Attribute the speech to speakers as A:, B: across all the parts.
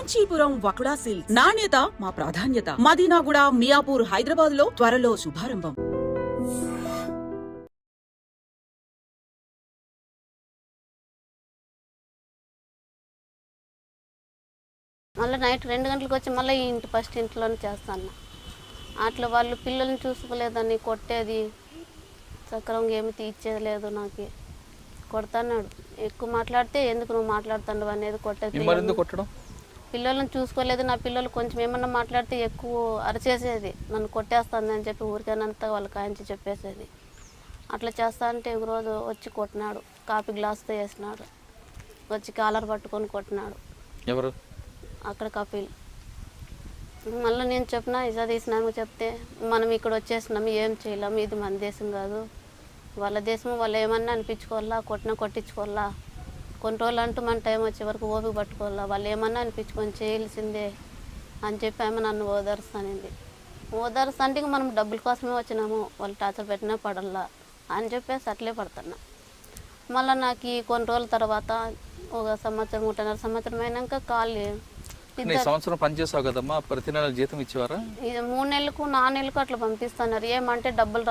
A: Kanchipuram వకుడా silks నాణ్యత మా ప్రాధాన్యత. మదీనాగూడ, మియాపూర్, హైదరాబాద్ లో త్వరలో శుభారంభం.
B: మళ్ళీ నైట్ 2 గంటలకు వచ్చి మళ్ళీ ఫస్ట్ ఇంట్లోనే చేస్తాను. అట్లా వాళ్ళు పిల్లల్ని చూసుకోలేదని కొట్టేది, సక్రమంగా ఏమి తీర్చేది లేదు. నాకు కొడతాన్నాడు. ఎక్కువ మాట్లాడితే ఎందుకు నువ్వు మాట్లాడుతాడు అనేది కొట్టేది. పిల్లల్ని చూసుకోలేదు. నా పిల్లలు కొంచెం ఏమన్నా మాట్లాడితే ఎక్కువ అరిచేసేది, నన్ను కొట్టేస్తుంది అని చెప్పి ఊరికేనంతా వాళ్ళకి కాయించి చెప్పేసేది. అట్లా చేస్తా అంటే ఒకరోజు వచ్చి కొట్టినాడు. కాఫీ గ్లాస్తో వేసినాడు. వచ్చి కాలర్ పట్టుకొని కొట్టినాడు.
C: ఎవరు?
B: అక్కడ కపిల్. మళ్ళీ నేను చెప్పిన ఇజా తీసినాము చెప్తే, మనం ఇక్కడ వచ్చేసినాము, ఏం చేయలేము, ఇది మన దేశం కాదు, వాళ్ళ దేశం, వాళ్ళు ఏమన్నా అనిపించుకోవాలా, కొట్టించుకోవాలా, కొన్ని రోజులు అంటూ మన టైం వచ్చే వరకు ఓపిక పట్టుకోవాలా, వాళ్ళు ఏమన్నా అనిపించుకొని చేయాల్సిందే అని చెప్పి ఆమె నన్ను ఓదారుస్తానండి. ఓదారుస్తాంటే మనం డబ్బుల కోసమే వచ్చినాము, వాళ్ళు టార్చర్ పెట్టినా పడల్లా అని చెప్పేసి అట్లే పడుతున్నా. మళ్ళీ నాకు కొన్ని రోజుల తర్వాత ఒక సంవత్సరం, 1.5 సంవత్సరం అయినాక కాళ్ళు
C: సంవత్సరం పనిచేసావు కదమ్మా, ప్రతి నెల జీతం ఇచ్చేవారా?
B: 3 నెలలకు 4 నెలలకు అట్లా పంపిస్తున్నారు. ఏమంటే డబ్బులు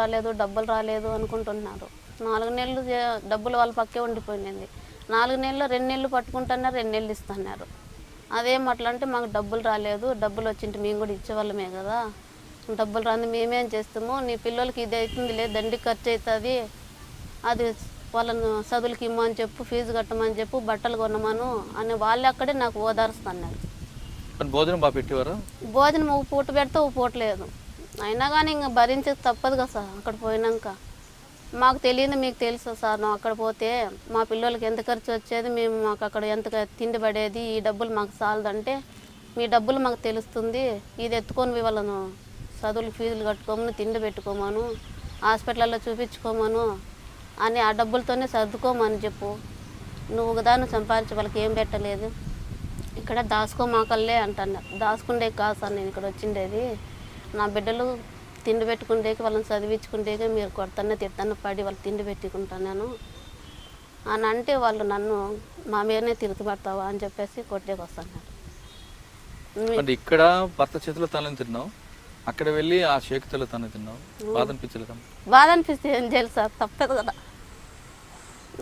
B: రాలేదు అనుకుంటున్నారు. 4 నెలలు డబ్బులు వాళ్ళ పక్కే ఉండిపోయింది. 4 నెలలు 2 నెలలు పట్టుకుంటున్నారు, 2 నెలలు ఇస్తున్నారు. అదేం అట్లా అంటే మాకు డబ్బులు రాలేదు, డబ్బులు వచ్చింటే మేము కూడా ఇచ్చేవాళ్ళమే కదా, డబ్బులు రాని మేమేం చేస్తాము, నీ పిల్లలకి ఇది అవుతుంది లేదు, దండి ఖర్చు అవుతుంది, అది వాళ్ళను చదువులకి ఇమ్మని చెప్పు, ఫీజు కట్టమని చెప్పు, బట్టలు కొనమను అని వాళ్ళు అక్కడే నాకు ఓదారుస్తున్నారు.
C: భోజనం బాగా పెట్టేవారా?
B: భోజనం ఒక పూట పెడితే ఒక పూట లేదు. అయినా కానీ ఇంకా భరించేది తప్పదు కదా సార్. అక్కడ పోయినాక మాకు తెలియదు, మీకు తెలుసు సార్, నువ్వు అక్కడ పోతే మా పిల్లలకి ఎంత ఖర్చు వచ్చేది, మాకు అక్కడ ఎంత తిండి పడేది, ఈ డబ్బులు మాకు చాలదంటే, మీ డబ్బులు మాకు తెలుస్తుంది, ఇది ఎత్తుకొని వాళ్ళను చదువులు ఫీజులు కట్టుకోమను, తిండి పెట్టుకోమను, హాస్పిటల్లో చూపించుకోమను అని ఆ డబ్బులతోనే సర్దుకోమని చెప్పు. నువ్వు ఒకదాన్ని సంపాదించి వాళ్ళకి ఏం పెట్టలేదు, ఇక్కడ దాచుకోమాకల్లే అంటున్నారు. దాచుకుండే కాదు సార్ నేను ఇక్కడ వచ్చిండేది, నా బిడ్డలు తిండి పెట్టుకుంటేకి, వాళ్ళని చదివించుకుంటేకి మీరు కొడతానే తిడతానే పడి వాళ్ళు తిండి పెట్టుకుంటాను అని అంటే, వాళ్ళు నన్ను మా మీదనే తిరుగుపడతావా అని చెప్పేసి కొట్టేకి వస్తున్నారు.
C: ఇక్కడ భర్త చేతిలో తనని తిన్నావు, అక్కడ వెళ్ళి ఆ చేతిలో తన తిన్నావు, బాధ అనిపించలేదు?
B: బాధ అనిపిస్తే ఏం చేయాలి సార్, తప్పదు కదా.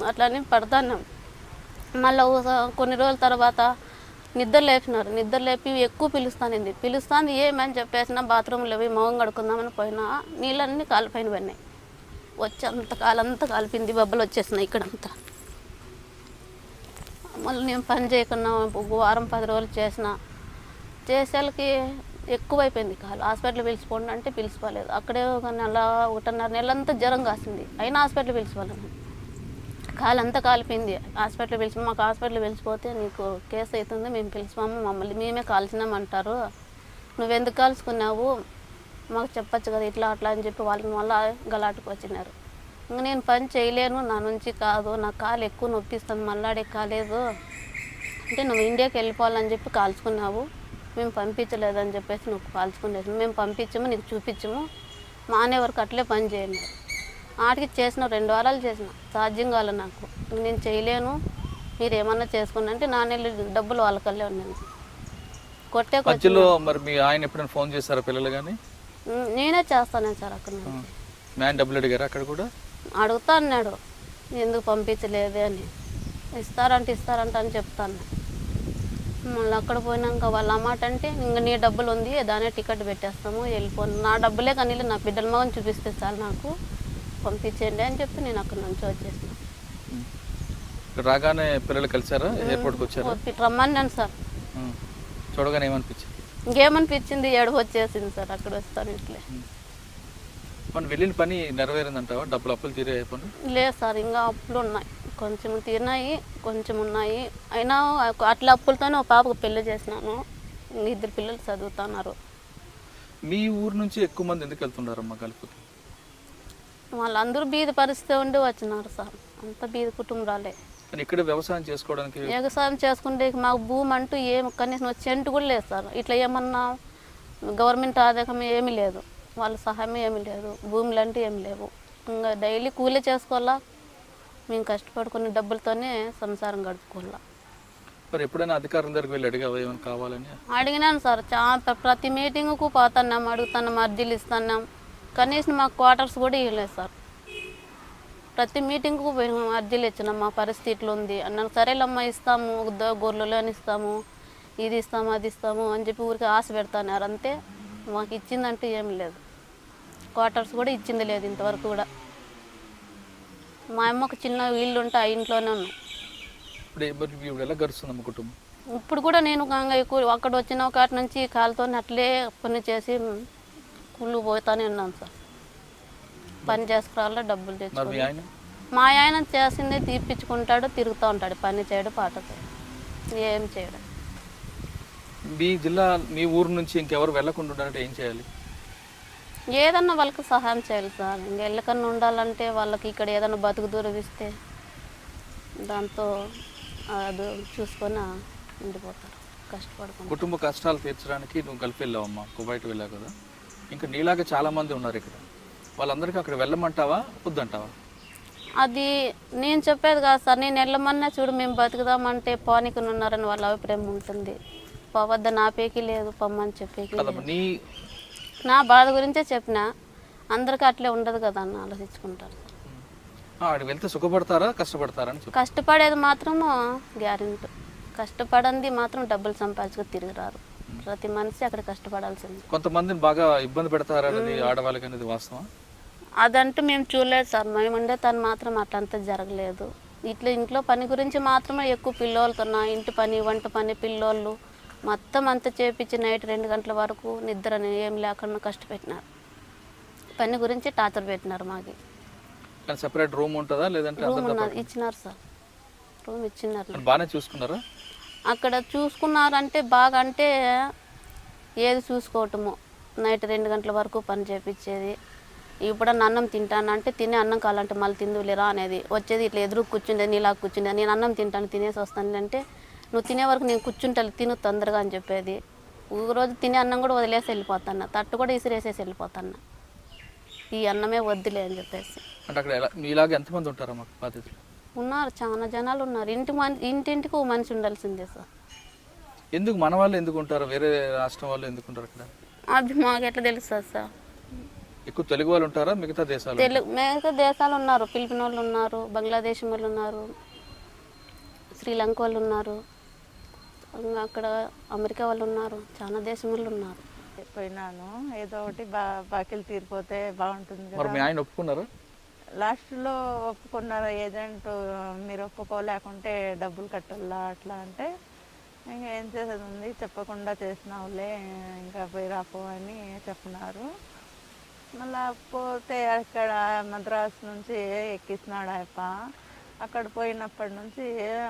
B: అట్లని పడతాను. మళ్ళీ కొన్ని రోజుల తర్వాత నిద్ర లేపినారు. నిద్ర లేపి ఎక్కువ పిలుస్తాను ఏమని చెప్పేసిన బాత్రూంలో పోయి మొహం కడుకుందామని పోయినా నీళ్ళన్నీ కాలిపైన పడినాయి. వచ్చి కాలంతా కాలిపింది, బొబ్బలు వచ్చేసినాయి ఇక్కడంతా. మళ్ళీ నేను పని చేయకున్నా వారం 10 రోజులు చేసేళ్ళకి ఎక్కువైపోయింది కాలు. హాస్పిటల్ పిలిచిపోండి అంటే పిలిచిపోలేదు. అక్కడే ఒక నెల 1.5 నెలలంతా జ్వరం కాసింది, అయినా హాస్పిటల్ పిలిచిపోలేదు. కాలు అంతా కాలిపోయింది. మాకు హాస్పిటల్ పిలిచిపోతే నీకు కేసు అవుతుంది, మేము పిలిచిపోము, మమ్మల్ని మేమే కాల్చినామంటారు, నువ్వెందుకు కాల్చుకున్నావు, మాకు చెప్పచ్చు కదా ఇట్లా అట్లా అని చెప్పి వాళ్ళని మళ్ళీ గలాటుకు వచ్చినారు. ఇంక నేను పని చేయలేను, నా నుంచి కాదు, నా కాలు ఎక్కువ నొప్పిస్తుంది, మళ్ళాడే కాలేదు అంటే, నువ్వు ఇండియాకి వెళ్ళిపోవాలని చెప్పి కాల్చుకున్నావు, మేము పంపించలేదని చెప్పేసి నువ్వు కాల్చుకునేసి, మేము పంపించము, నీకు చూపించము, మానే వరకు అట్లే పని చేయండి. ఆటికి చేసిన 2 వారాలు చేసిన, సాధ్యం కాదు నాకు, నేను చేయలేను, మీరు ఏమన్నా చేసుకోండి అంటే 4 నెలలు డబ్బులు వాళ్ళకల్లే ఉన్నాను. కొట్టే
C: మధ్యలో మరి మీ ఆయన ఎప్పుడైనా ఫోన్ చేశారా పిల్లలు కానీ?
B: నేనే చేస్తాను సార్. అక్కడ
C: మ్యాన్ డబ్బులు అడిగారు? అక్కడ కూడా
B: అడుగుతా అన్నాడు, ఎందుకు పంపించలేదే అని. ఇస్తారంటే అని చెప్తాను. మళ్ళీ అక్కడ పోయినాక వాళ్ళ అమ్మాట అంటే, ఇంకా నీ డబ్బులు ఉంది దానే టికెట్ పెట్టేస్తాము, వెళ్ళిపోను, నా డబ్బులే కానీ నా బిడ్డల మగని చూపిస్తే చాలు, నాకు పంపించండి అని చెప్పి నేను అక్కడ నుంచి వచ్చేసాను.
C: రాగానే పిల్లలు కలిసారా? ఎయిర్పోర్ట్కి వచ్చారా?
B: రమ్మన్నాను సార్.
C: చూడగానే ఏమనిపించింది?
B: ఇంకేమనిపించింది, ఏడుపు వచ్చేసింది సార్. అక్కడ వస్తాను ఇట్లే.
C: మనం వెళ్ళిన పని నెరవేరిందంటావా? డబ్బులు అప్పులు తీరే పని
B: లేదు సార్, ఇంకా అప్పులు ఉన్నాయి, కొంచెం తీరినాయి, కొంచెం ఉన్నాయి. అయినా అట్లా అప్పులతోనే ఒక పాపకు పెళ్లి చేసినాను, 2 పిల్లలు చదువుతున్నారు.
C: మీ ఊరు నుంచి ఎక్కువ మంది ఎందుకు వెళ్తున్నారమ్మా కలుపుకి?
B: వాళ్ళందరూ బీద పరిస్థితి ఉండి వచ్చినారు సార్, అంత బీద కుటుంబాలే.
C: ఇక్కడ వ్యవసాయం చేసుకోవడానికి,
B: వ్యవసాయం చేసుకుంటే మాకు భూమి అంటూ కనీసం సెంటు కూడా లేదు సార్. ఇట్లా ఏమన్నా గవర్నమెంట్ ఆదాయం ఏమీ లేదు, వాళ్ళ సహాయం ఏమీ లేదు, భూములు అంటే ఏమి లేవు. ఇంకా డైలీ కూలీ చేసుకోవాలా, మేము కష్టపడుకునే డబ్బులతోనే సంసారం గడుపుకోవాలా.
C: మరి ఎప్పుడైనా అధికారుల దగ్గరికి వెళ్ళి అడిగావా ఏమైనా కావాలని?
B: అడిగినాను సార్, ప్రతి మీటింగ్కు పోతున్నాం, అడుగుతున్నాం, అర్జీలు ఇస్తున్నాం. కనీసం మాకు క్వార్టర్స్ కూడా ఇవ్వలేదు సార్. ప్రతి మీటింగ్కు పోయినాం, అర్జీలు ఇచ్చినాం, మా పరిస్థితులు ఉంది అన్నాను. సరేలమ్మా ఇస్తాము, గొర్రెలని ఇస్తాము, ఇది ఇస్తాము, అది ఇస్తాము అని చెప్పి ఊరికి ఆశ పెడతాన్నారు అంతే. మాకు ఇచ్చిందంటూ ఏం లేదు. క్వార్టర్స్ కూడా ఇచ్చింది లేదు ఇంతవరకు కూడా. మా అమ్మకు చిన్న ఇల్లు ఉంటే ఆ ఇంట్లోనే ఉన్నాం.
C: ఇప్పుడు ఎలా గడుస్తుందమ్మ కుటుంబం?
B: ఇప్పుడు కూడా నేను ఎక్కువ అక్కడ వచ్చిన ఒకటి నుంచి కాలుతో అట్లే పని చేసి కుళ్ళు పోతానే ఉన్నాను సార్. పని చేసుకురాలో డబ్బులు తెచ్చుకోవాలి. మా ఆయన చేసింది తీపిచ్చుకుంటాడు, తిరుగుతూ ఉంటాడు, పని చేయడు, పాట ఏం చేయడు.
C: మీ జిల్లా, మీ ఊరు నుంచి ఇంకెవరు వెళ్ళకుండా ఉండాలంటే ఏం చేయాలి?
B: ఏదన్నా వాళ్ళకి సహాయం చేయాలి సార్. ఇంక వెళ్ళకన్నా ఉండాలంటే వాళ్ళకి ఇక్కడ ఏదన్నా బతుకు దూరవిస్తే దాంతో అది చూసుకొని ఉండిపోతారు, కష్టపడుకుంటారు.
C: కుటుంబ కష్టాలు తీర్చడానికి నువ్వు కలిపి వెళ్ళావమ్మా, కువైట్ వెళ్ళావు కదా. ఇంకా నీలాగా చాలా మంది ఉన్నారు ఇక్కడ, వాళ్ళందరికీ అక్కడ వెళ్ళమంటావా వద్దంటావా?
B: అది నేను చెప్పేది కాదు సార్. నేను వెళ్ళమన్నా చూడు మేము బతుకుదామంటే పానికి ఉన్నారని వాళ్ళ అభిప్రాయం ఉంటుంది. పోవద్ద నాపేకి లేదు, పొమ్మని చెప్పేకి లేదు. నా బాధ గురించే చెప్పిన, అందరికీ అట్లే ఉండదు కదా అని ఆలోచించుకుంటారు.
C: వెళ్తే సుఖపడతారా కష్టపడతారా?
B: కష్టపడేది మాత్రం గ్యారెంటీ, కష్టపడంది మాత్రం డబ్బులు సంపాదించుకొని తిరిగి రారు. ప్రతి మనిషి అక్కడ కష్టపడాల్సింది.
C: కొంతమందిని బాగా ఇబ్బంది పెడతారనేది ఆడవాళ్ళకి అనేది వాస్తవం.
B: అదంటూ మేము చూడలేదు సార్. మేము ఉండే తను మాత్రం అట్లంతా జరగలేదు. ఇట్లా ఇంట్లో పని గురించి మాత్రమే ఎక్కువ పిల్లోళ్ళతో, ఇంటి పని, వంట పని, పిల్లోళ్ళు మొత్తం అంతా చేపించి నైట్ 2 గంటల వరకు నిద్ర ఏం లేకుండా కష్టపెట్టినారు. పని గురించి టార్చర్ పెట్టినారు. మాకు
C: సెపరేట్ రూమ్ ఉంటుందా లేదంటే?
B: రూమ్ ఉన్నది, ఇచ్చినారు సార్, రూమ్ ఇచ్చినారు.
C: బాగానే చూసుకున్నారా?
B: అక్కడ చూసుకున్నారంటే బాగా, అంటే ఏది చూసుకోవటము, నైట్ 2 గంటల వరకు పని చేపించేది. ఇప్పుడన్నా అన్నం తింటానంటే తినే అన్నం కావాలంటే మళ్ళీ తిందులేరా అనేది వచ్చేది. ఇట్లా ఎదురు కూర్చుండేది, నీలా కూర్చుండేది. నేను అన్నం తింటాను, తినేసి వస్తాను అంటే నువ్వు తినే వరకు నేను కూర్చుంటాను, తిను తొందరగా అని చెప్పేది. ఒక రోజు తినే అన్నం కూడా వదిలేసి వెళ్ళిపోతాను, తట్టు కూడా ఇసిరేసేసి వెళ్ళిపోతాను, ఈ అన్నమే వద్దులే అని చెప్పేసి.
C: అంటే అక్కడ మీలాగా ఎంతమంది ఉంటారా మాకు బాధితులు?
B: ఉన్నారు, చాలా జనాలు ఉన్నారు. ఇంటింటికి ఓ మనిషి ఉండాల్సిందే సార్.
C: ఎందుకు మన వాళ్ళు ఎందుకు ఉంటారు, వేరే రాష్ట్రం వాళ్ళు ఎందుకు ఉంటారు అక్కడ?
B: అది మాకు ఎట్లా తెలుస్తుంది సార్?
C: ఎక్కువ తెలుగు వాళ్ళు ఉంటారా మిగతా దేశాలు?
B: మిగతా దేశాలు ఉన్నారు, ఫిలిపిన్ వాళ్ళు ఉన్నారు, బంగ్లాదేశ్ వాళ్ళు ఉన్నారు, శ్రీలంక వాళ్ళు ఉన్నారు, అక్కడ అమెరికా వాళ్ళు ఉన్నారు, చాలా దేశం వాళ్ళు ఉన్నారు.
D: పోయినాను, ఏదో ఒకటి బాకీలు తీరిపోతే బాగుంటుంది
C: మరి
D: కదా.
C: మీ ఆయన ఒప్పుకున్నారా?
D: లాస్ట్లో ఒప్పుకున్నారు ఏజెంట్, మీరు ఒప్పుకోలేకుంటే డబ్బులు కట్టాలా అట్లా అంటే, ఇంకా ఏం చేసేది ఉంది, చెప్పకుండా చేసినావులే, ఇంకా పోయి రాపో అని చెప్పినారు. మళ్ళీ పోతే అక్కడ మద్రాసు నుంచి ఎక్కిస్తున్నాడు ఆయప్ప. అక్కడ పోయినప్పటి నుంచి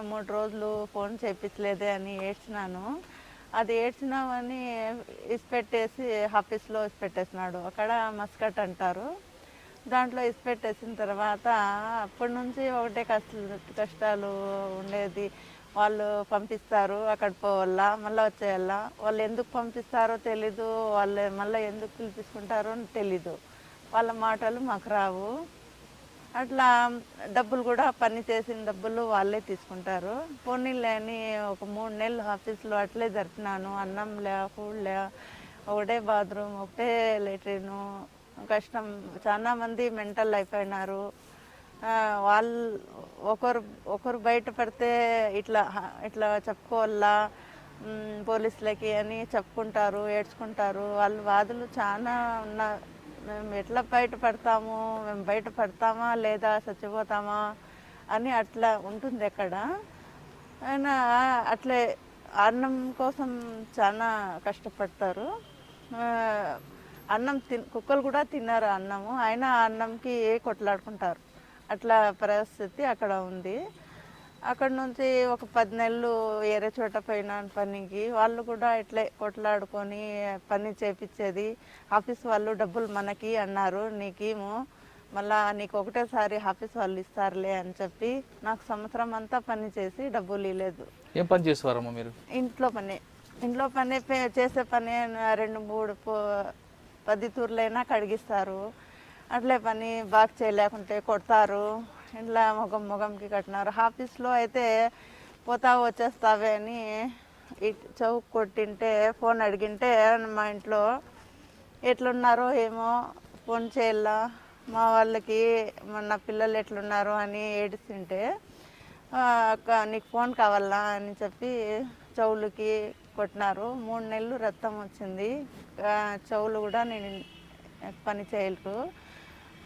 D: 3 రోజులు ఫోన్ చేయించలేదే అని ఏడ్చినాను. అది ఏడ్చినామని ఇసిపెట్టేసి ఆఫీస్లో ఇసిపెట్టేసినాడు. అక్కడ మస్కట్ అంటారు, దాంట్లో ఇసిపెట్టేసిన తర్వాత అప్పటి నుంచి ఒకటే కష్టాలు ఉండేది. వాళ్ళు పంపిస్తారు, అక్కడ పోవాలా, మళ్ళీ వచ్చేయాలా. వాళ్ళు ఎందుకు పంపిస్తారో తెలీదు, వాళ్ళు మళ్ళీ ఎందుకు పిలిపించుకుంటారో తెలీదు. వాళ్ళ మాటలు మాకు రావు. అట్లా డబ్బులు కూడా పని చేసిన డబ్బులు వాళ్ళే తీసుకుంటారు. పోనీలే అని ఒక 3 నెలలు ఆఫీస్లో అట్లే జరిపినాను. అన్నం లే, ఫుడ్ లే, ఒకటే బాత్రూమ్, ఒకటే లెట్రిను. కష్టం. చాలా మంది మెంటల్ అయిపోయినారు. వాళ్ళు ఒకరు బయట పడితే ఇట్లా చెప్పుకోవాలా పోలీసులకి అని చెప్పుకుంటారు, ఏడ్చుకుంటారు. వాళ్ళు వాదులు చాలా ఉన్నారు. మేము ఎట్లా బయటపడతాము, మేము బయటపడతామా లేదా చచ్చిపోతామా అని అట్లా ఉంటుంది అక్కడ. అయినా అట్లే అన్నం కోసం చాలా కష్టపడతారు. అన్నం కుక్కలు కూడా తిన్నారు అన్నము, అయినా అన్నంకి కొట్లాడుకుంటారు. అట్లా పరిస్థితి అక్కడ ఉంది. అక్కడ నుంచి ఒక 10 నెలలు వేరే చోట పోయినాను పనికి. వాళ్ళు కూడా ఇట్లే కొట్లాడుకొని పని చేపించేది. ఆఫీస్ వాళ్ళు డబ్బులు మనకి అన్నారు, నీకేమో మళ్ళా నీకు ఒకటేసారి ఆఫీస్ వాళ్ళు ఇస్తారులే అని చెప్పి నాకు సంవత్సరం అంతా పని చేసి డబ్బులు ఇవ్వలేదు.
C: ఏం పని చేసేవారమ్మా మీరు? ఇంట్లో
D: పని చేసే పని 2-3 10 తూర్లైనా కడిగిస్తారు. అట్లే పని బాగా చేయలేకుంటే కొడతారు. ఇంట్లో ముఖంకి కట్టినారు. ఆఫీస్లో అయితే పోతావు వచ్చేస్తావే అని చౌక్ కొట్టింటే ఫోన్ అడిగింటే మా ఇంట్లో ఎట్లున్నారో ఏమో ఫోన్ చేయాల మా వాళ్ళకి నా పిల్లలు ఎట్లున్నారు అని ఏడుస్తుంటే నీకు ఫోన్ కావాలా అని చెప్పి చెవులకి కొట్టినారు. 3 నెలలు రక్తం వచ్చింది. చెవులు కూడా నేను పని చేయలేదు.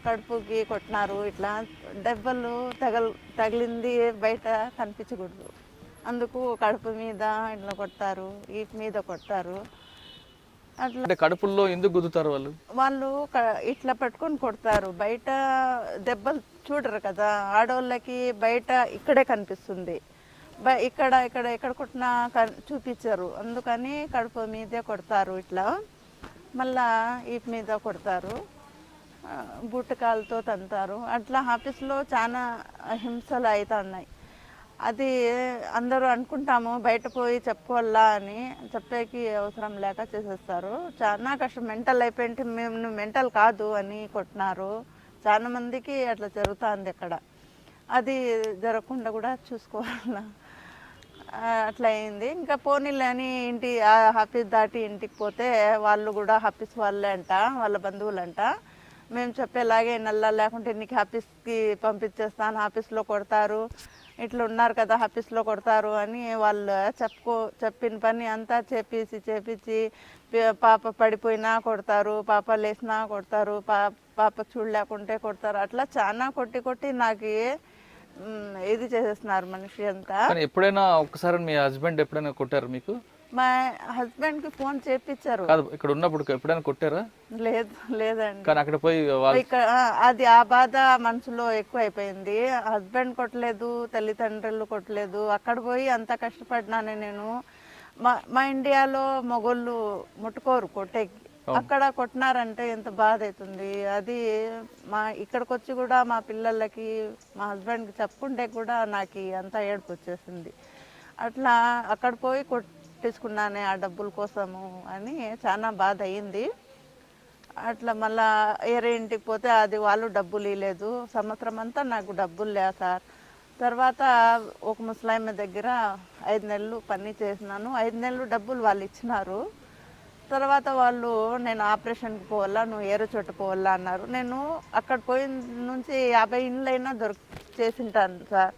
D: కడుపుకి కొట్టినారు. ఇట్లా దెబ్బలు తగిలింది బయట కనిపించకూడదు, అందుకు కడుపు మీద ఇట్లా కొడతారు, వీపు మీద కొడతారు. అట్లా
C: అంటే కడుపుల్లో ఎందుకు గుద్దుతారు వాళ్ళు?
D: వాళ్ళు ఇట్లా పట్టుకొని కొడతారు. బయట దెబ్బలు చూడరు కదా ఆడవాళ్ళకి, బయట ఇక్కడే కనిపిస్తుంది. ఇక్కడ ఇక్కడ ఎక్కడ కొట్టినా చూపించరు, అందుకని కడుపు మీదే కొడతారు. ఇట్లా మళ్ళా వీపు మీద కొడతారు, బుట్టకాలతో తంతారు. అట్లా ఆఫీస్లో చాలా హింసలు అవుతున్నాయి. అది అందరూ అనుకుంటాము బయట పోయి చెప్పుకోవాలా అని, చెప్పేకి అవసరం లేక చేసేస్తారు. చాలా కష్టం. మెంటల్ అయిపోయింటే మేము మెంటల్ కాదు అని కొట్టినారు. చాలా మందికి అట్లా జరుగుతుంది అక్కడ. అది జరగకుండా కూడా చూసుకోవాలా, అట్లా అయింది. ఇంకా పోనీలే అని ఆఫీస్ దాటి ఇంటికి పోతే వాళ్ళు కూడా ఆఫీస్ వాళ్ళే అంట, వాళ్ళ బంధువులంట. మేము చెప్పేలాగే నల్లా లేకుంటే నీకు ఆఫీస్కి పంపించేస్తాను, ఆఫీస్లో కొడతారు, ఇట్లా ఉన్నారు కదా ఆఫీస్లో కొడతారు అని వాళ్ళు చెప్పిన పని అంతా చేపించి పాప పడిపోయినా కొడతారు, పాప లేచినా కొడతారు, పాప చూడలేకుంటే కొడతారు. అట్లా చాలా కొట్టి నాకు ఇది చేసేస్తున్నారు మనిషి అంతా.
C: ఎప్పుడైనా ఒక్కసారి మీ హస్బెండ్ ఎప్పుడైనా కొట్టారు మీకు?
D: మా హస్బెండ్కి ఫోన్ చేపించారు.
C: కాదు, ఇక్కడ ఉన్నప్పుడు ఎప్పుడైనా కొట్టారా?
D: లేదండి.
C: కానీ అక్కడ పోయి
D: ఇక్కడ అది ఆ బాధ మనసులో ఎక్కువ అయిపోయింది. హస్బెండ్ కొట్టలేదు, తల్లిదండ్రులు కొట్టలేదు, అక్కడ పోయి అంత కష్టపడినానే నేను. మా ఇండియాలో మగోళ్ళు ముట్టుకోరు కొట్టేకి, అక్కడ కొట్టినారంటే ఎంత బాధ అవుతుంది. అది ఇక్కడికి వచ్చి కూడా మా పిల్లలకి మా హస్బెండ్కి చెప్పుకుంటే కూడా నాకు అంత ఏడుపు వచ్చేసింది. అట్లా అక్కడ పోయి కొట్టించుకున్నానే ఆ డబ్బుల కోసము అని చాలా బాధ అయ్యింది. అట్లా మళ్ళా వేరే ఇంటికి పోతే అది వాళ్ళు డబ్బులు ఇవ్వలేదు. సంవత్సరం అంతా నాకు డబ్బులు లేదు సార్. తర్వాత ఒక ముసలాయమ్మ దగ్గర 5 నెలలు పని చేసినాను. 5 నెలలు డబ్బులు వాళ్ళు ఇచ్చినారు. తర్వాత వాళ్ళు నేను ఆపరేషన్కి పోవాలా, నువ్వు ఏరో చోట పోవాలా అన్నారు. నేను అక్కడ పోయిన నుంచి 50 ఇండ్లైనా చేసింటాను సార్.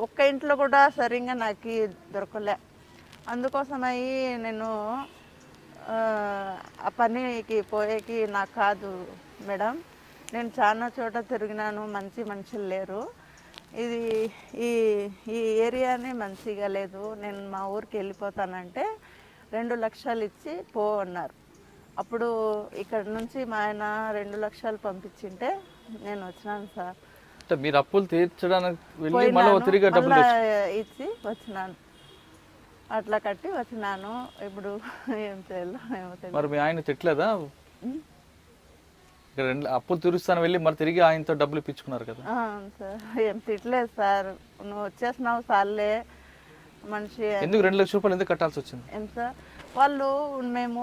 D: ఒక్క ఇంట్లో కూడా సరిగ్గా నాకు దొరకలే. అందుకోసమై నేను ఆ పనికి పోయేకి నాకు కాదు మేడం. నేను చాలా చోట తిరిగినాను, మంచి మనుషులు లేరు. ఈ ఏరియానే మంచిగా లేదు. నేను మా ఊరికి వెళ్ళిపోతానంటే 2 లక్షలు ఇచ్చి పో అన్నారు. అప్పుడు ఇక్కడ నుంచి మా ఆయన 2 లక్షలు పంపించింటే నేను వచ్చినాను సార్.
C: మీరు అప్పులు తీర్చడానికి వెళ్ళి మళ్ళీ తిరిగి డబ్బులు
D: ఇచ్చి వచ్చినాను. అట్లా కట్టి వచ్చినాను. ఇప్పుడు ఏం చేయాలో ఏమో తెలియదు.
C: మరి మీ ఆయన తిట్టలేదా? అప్పులు తీరుస్తాను వెళ్ళి మరి తిరిగి ఆయనతో డబ్బులు ఇప్పించుకున్నారు కదా?
D: సార్ ఏం తిట్టలేదు సార్. నువ్వు వచ్చేసినావు సార్లే మనిషి.
C: ఎందుకు 2 లక్షల రూపాయలు ఎందుకు కట్టాల్సి వచ్చింది?
D: ఏం సార్, వాళ్ళు మేము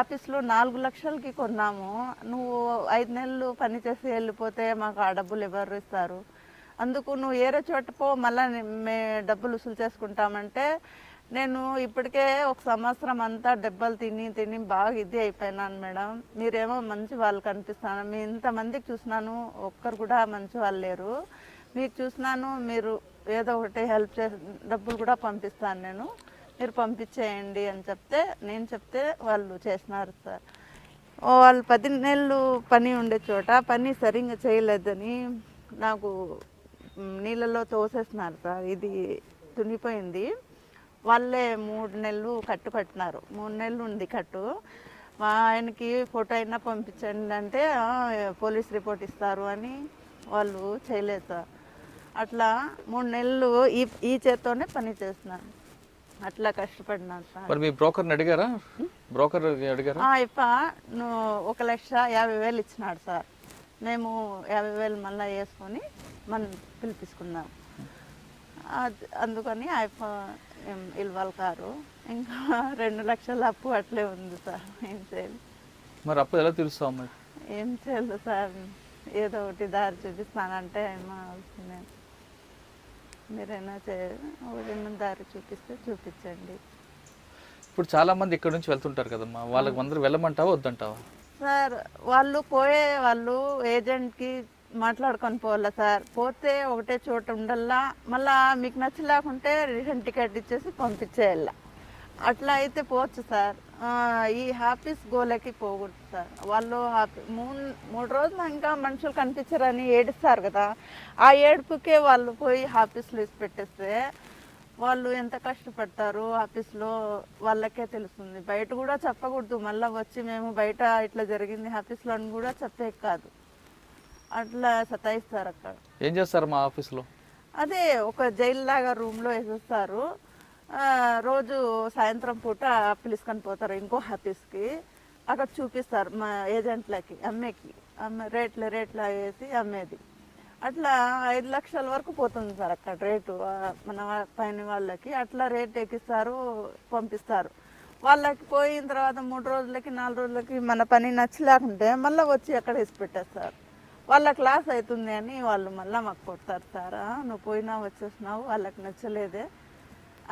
D: ఆఫీస్లో 4 లక్షలకి కొన్నాము. నువ్వు 5 నెలలు పని చేసి వెళ్ళిపోతే మాకు ఆ డబ్బులు ఎవరు ఇస్తారు? అందుకు నువ్వు ఏరే చోట పో, మళ్ళీ డబ్బులు వసూలు చేసుకుంటామంటే నేను ఇప్పటికే ఒక సంవత్సరం అంతా దెబ్బలు తిని బాగా ఇది అయిపోయినాను మేడం. మీరేమో మంచి వాళ్ళు కనిపిస్తాను. మీ ఇంతమందికి చూసినాను, ఒక్కరు కూడా మంచి వాళ్ళు లేరు. మీకు చూసినాను, మీరు ఏదో ఒకటి హెల్ప్ చేసి డబ్బులు కూడా పంపిస్తాను నేను, మీరు పంపించేయండి అని నేను చెప్తే వాళ్ళు చేసినారు సార్. వాళ్ళు 10 నెలలు పని ఉండే చోట పని సరిగ్గా చేయలేదని నాకు నీళ్ళలో తోసేసినారు సార్. ఇది తునిపోయింది. వాళ్ళే 3 నెలలు కట్టినారు. 3 నెలలు ఉంది కట్టు. మా ఆయనకి ఫోటో అయినా పంపించండి అంటే పోలీస్ రిపోర్ట్ ఇస్తారు అని వాళ్ళు చేయలేదు సార్. అట్లా 3 నెలలు ఈ చేత్తోనే పని చేస్తున్నాను. అట్లా కష్టపడినాను సార్.
C: మరి మీ బ్రోకర్ని అడిగారా? బ్రోకర్ అడిగారా?
D: నువ్వు 1,50,000 ఇచ్చినాడు సార్. మేము 50,000 మళ్ళీ వేసుకొని మనం పిలిపించుకున్నాం. అందుకని ఇల్వాల్ కారు ఇంకా 2 లక్షల అప్పు అట్లే ఉంది సార్. ఏం చేయాలి
C: మరి? అప్పు ఎలా తీరుస్తాం మరి?
D: ఏం చేయాలి సార్, ఏదో ఒకటి దారి చూపిస్తానంటే ఏమవుతుంది. మీరైనా ఏమైనా దారి చూపిస్తే చూపించండి.
C: ఇప్పుడు చాలా మంది ఇక్కడ నుంచి వెళ్తుంటారు కదమ్మా, వాళ్ళకి అందరూ వెళ్ళమంటావా వద్దంటావా?
D: సార్ వాళ్ళు ఏజెంట్కి మాట్లాడుకొని పోవాలా సార్. పోతే ఒకటే చోట ఉండల్లా, మళ్ళా మీకు నచ్చలేకుంటే రిటర్న్ టికెట్ ఇచ్చేసి పంపించేయాల. అట్లా అయితే పోవచ్చు సార్. ఈ ఆఫీస్ గోలకి పోకూడదు సార్. వాళ్ళు మూడు రోజులు ఇంకా మనుషులు కనిపించరని ఏడుస్తారు కదా, ఆ ఏడుపుకే వాళ్ళు పోయి ఆఫీస్లో ఇసి పెట్టేస్తే వాళ్ళు ఎంత కష్టపడతారు ఆఫీస్లో వాళ్ళకే తెలుస్తుంది. బయట కూడా చెప్పకూడదు. మళ్ళీ వచ్చి మేము బయట ఇట్లా జరిగింది ఆఫీస్లో అని కూడా చెప్పే కాదు. అట్లా సతాయిస్తారు అక్కడ.
C: ఏం చేస్తారు మా ఆఫీస్లో?
D: అదే ఒక జైలు లాగా రూమ్లో వేసేస్తారు. రోజు సాయంత్రం పూట పిలుచుకొని పోతారు ఇంకో ఆఫీస్కి. అక్కడ చూపిస్తారు మా ఏజెంట్లకి రేట్లు వేసి అమ్మేది. అట్లా 5 లక్షల వరకు పోతుంది సార్ అక్కడ రేటు మన పైన వాళ్ళకి. అట్లా రేట్ ఎక్కిస్తారు, పంపిస్తారు. వాళ్ళకి పోయిన తర్వాత 3 రోజులకి 4 రోజులకి మన పని నచ్చలేకుంటే మళ్ళీ వచ్చి అక్కడ వేసి పెట్టేస్తారు. వాళ్ళకి లాస్ అవుతుంది అని వాళ్ళు మళ్ళీ మాకు కొడతారు సార్. నువ్వు పోయినా వచ్చేసినావు, వాళ్ళకి నచ్చలేదే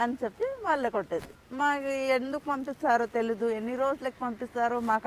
D: అని చెప్పి వాళ్ళే కొట్టేది. మాకు ఎందుకు పంపిస్తారో తెలీదు, ఎన్ని రోజులకి పంపిస్తారో మాకు